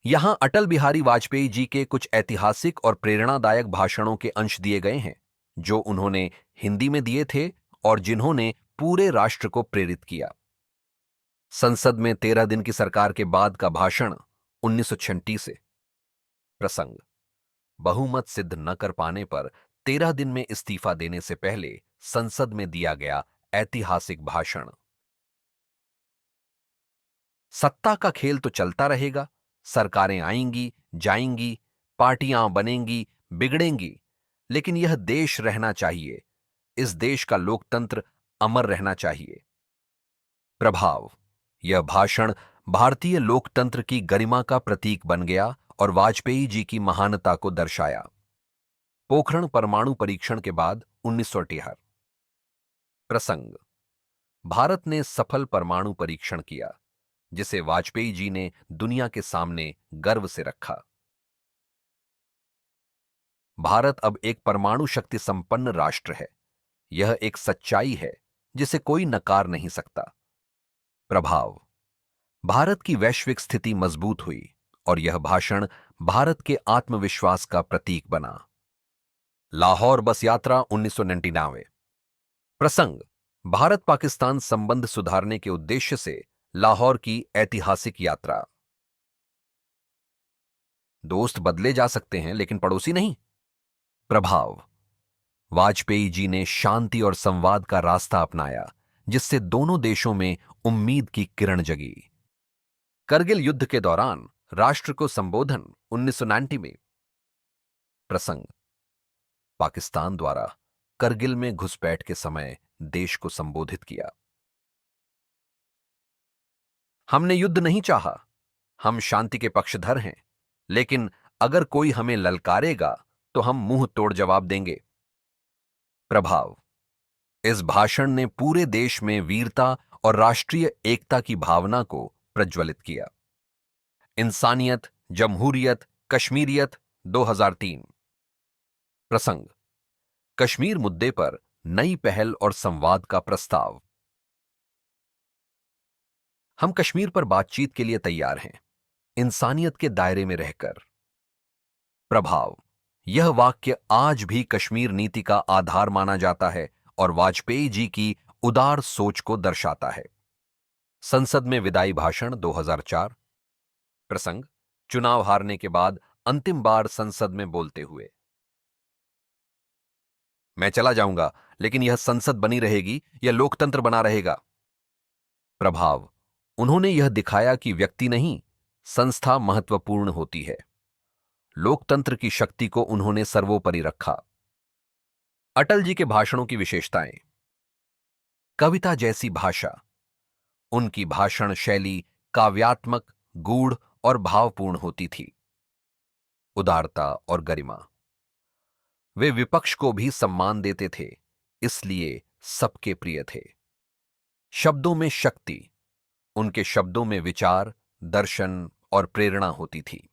यहां अटल बिहारी वाजपेयी जी के कुछ ऐतिहासिक और प्रेरणादायक भाषणों के अंश दिए गए हैं, जो उन्होंने हिंदी में दिए थे और जिन्होंने पूरे राष्ट्र को प्रेरित किया। संसद में 13 दिन की सरकार के बाद का भाषण 1936 से। प्रसंग: बहुमत सिद्ध न कर पाने पर 13 दिन में इस्तीफा देने से पहले संसद में दिया गया ऐतिहासिक भाषण। सत्ता का खेल तो चलता रहेगा, सरकारें आएंगी, जाएंगी, पार्टियां बनेंगी, बिगड़ेंगी, लेकिन यह देश रहना चाहिए। इस देश का लोकतंत्र अमर रहना चाहिए। प्रभाव: यह भाषण भारतीय लोकतंत्र की गरिमा का प्रतीक बन गया और वाजपेयी जी की महानता को दर्शाया। पोखरण परमाणु परीक्षण के बाद 1978। प्रसंग: भारत ने सफल परमाणु परीक्षण किया, जिसे वाजपेयी जी ने दुनिया के सामने गर्व से रखा। भारत अब एक परमाणु शक्ति संपन्न राष्ट्र है। यह एक सच्चाई है जिसे कोई नकार नहीं सकता। प्रभाव: भारत की वैश्विक स्थिति मजबूत हुई और यह भाषण भारत के आत्मविश्वास का प्रतीक बना। लाहौर बस यात्रा 1999। प्रसंग: भारत पाकिस्तान संबंध सुधारने के उद्देश्य से लाहौर की ऐतिहासिक यात्रा। दोस्त बदले जा सकते हैं, लेकिन पड़ोसी नहीं। प्रभाव: वाजपेयी जी ने शांति और संवाद का रास्ता अपनाया, जिससे दोनों देशों में उम्मीद की किरण जगी। करगिल युद्ध के दौरान राष्ट्र को संबोधन 1990 में। प्रसंग: पाकिस्तान द्वारा करगिल में घुसपैठ के समय देश को संबोधित किया। हमने युद्ध नहीं चाहा, हम शांति के पक्षधर हैं, लेकिन अगर कोई हमें ललकारेगा तो हम मुंह तोड़ जवाब देंगे। प्रभाव: इस भाषण ने पूरे देश में वीरता और राष्ट्रीय एकता की भावना को प्रज्वलित किया। इंसानियत, जमहूरियत, कश्मीरियत 2003। प्रसंग: कश्मीर मुद्दे पर नई पहल और संवाद का प्रस्ताव। हम कश्मीर पर बातचीत के लिए तैयार हैं, इंसानियत के दायरे में रहकर। प्रभाव: यह वाक्य आज भी कश्मीर नीति का आधार माना जाता है और वाजपेयी जी की उदार सोच को दर्शाता है। संसद में विदाई भाषण 2004। प्रसंग: चुनाव हारने के बाद अंतिम बार संसद में बोलते हुए। मैं चला जाऊंगा, लेकिन यह संसद बनी रहेगी, यह लोकतंत्र बना रहेगा। प्रभाव: उन्होंने यह दिखाया कि व्यक्ति नहीं, संस्था महत्वपूर्ण होती है। लोकतंत्र की शक्ति को उन्होंने सर्वोपरि रखा। अटल जी के भाषणों की विशेषताएं। कविता जैसी भाषा। उनकी भाषण शैली काव्यात्मक, गूढ़ और भावपूर्ण होती थी। उदारता और गरिमा। वे विपक्ष को भी सम्मान देते थे, इसलिए सबके प्रिय थे। शब्दों में शक्ति। उनके शब्दों में विचार, दर्शन और प्रेरणा होती थी।